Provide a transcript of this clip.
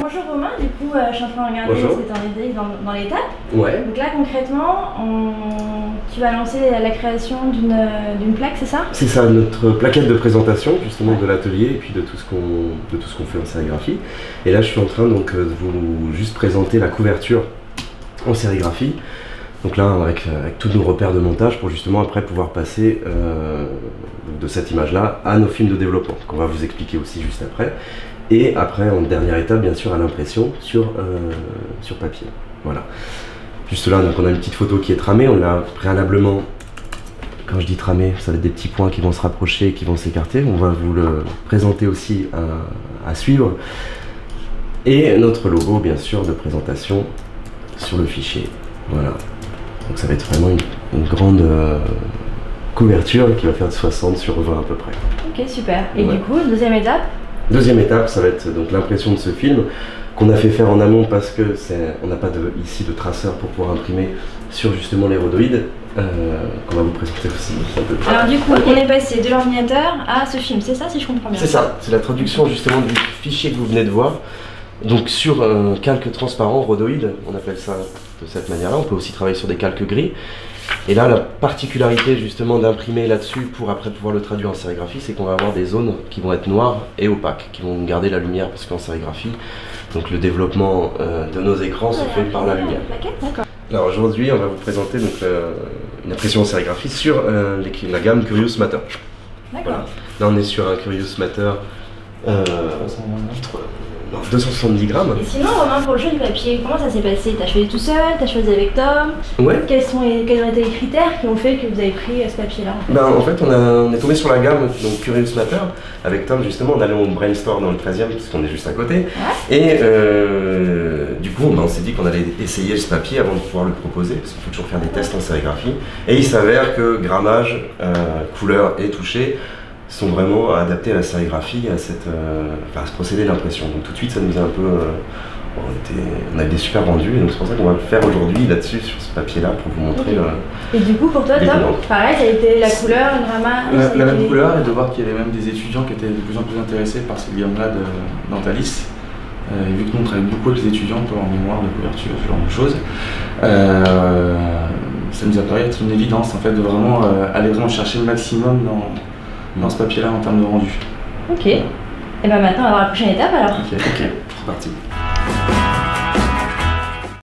bonjour Romain, du coup je suis en train de regarder ce que tu en étais dans l'étape. Ouais. Donc là concrètement, tu vas lancer la création d'une plaque, c'est ça? C'est ça, notre plaquette de présentation justement de l'atelier et puis de tout ce qu'on fait en sérigraphie. Et là je suis en train donc de vous juste présenter la couverture en sérigraphie. Donc là avec tous nos repères de montage pour justement après pouvoir passer de cette image là à nos films de développement qu'on va vous expliquer aussi juste après. Et après en dernière étape bien sûr à l'impression sur papier. Voilà. Juste là donc on a une petite photo qui est tramée, on l'a préalablement, quand je dis tramé, ça va être des petits points qui vont se rapprocher et qui vont s'écarter. On va vous le présenter aussi à suivre. Et notre logo bien sûr de présentation sur le fichier. Voilà. Donc ça va être vraiment une grande couverture qui va faire de 60 sur 20 à peu près. Ok, super. Et du coup, deuxième étape? Deuxième étape, ça va être donc l'impression de ce film qu'on a fait faire en amont parce que on n'a pas ici de traceur pour pouvoir imprimer sur justement les rhodoïdes qu'on va vous présenter aussi. Alors du coup, on est passé de l'ordinateur à ce film, c'est ça si je comprends bien? C'est ça, c'est la traduction justement du fichier que vous venez de voir. Donc sur un calque transparent, rhodoïde, on appelle ça de cette manière-là. On peut aussi travailler sur des calques gris. Et là, la particularité justement d'imprimer là-dessus pour après pouvoir le traduire en sérigraphie, c'est qu'on va avoir des zones qui vont être noires et opaques, qui vont garder la lumière, parce qu'en sérigraphie, donc le développement de nos écrans se fait par la lumière. Alors aujourd'hui, on va vous présenter donc, une impression en sérigraphie sur la gamme Curious Matter. Voilà. Là, on est sur un Curious Matter 270 grammes. Et sinon, Romain, pour le choix du papier, comment ça s'est passé? T'as choisi tout seul? T'as choisi avec Tom? Ouais. Quels ont été les critères qui ont fait que vous avez pris ce papier-là en fait, on est tombé sur la gamme donc Curious Matter. Avec Tom, justement, on allait au brainstorm dans le 13e, puisqu'on est juste à côté. Ouais. Et du coup, on s'est dit qu'on allait essayer ce papier avant de pouvoir le proposer, parce qu'il faut toujours faire des tests en sérigraphie. Et il s'avère que grammage, couleur et toucher sont vraiment adaptés à la sérigraphie, à ce procédé d'impression. Donc tout de suite, ça nous a un peu... on a eu des super rendus, et donc c'est pour ça qu'on va le faire aujourd'hui là-dessus, sur ce papier-là, pour vous montrer... Et du coup, pour toi, Tom, pareil, ça a été la couleur, le grammage... La même couleur, et de voir qu'il y avait même des étudiants qui étaient de plus en plus intéressés par cette gamme-là d'Antalis. Et vu que nous, on travaille beaucoup avec les étudiants pour leur mémoire de couverture, ce genre de choses, ça nous a paru être une évidence, en fait, de vraiment aller vraiment chercher le maximum dans ce papier-là en termes de rendu. Ok. Et bien maintenant, on va voir la prochaine étape alors. Ok, c'est parti.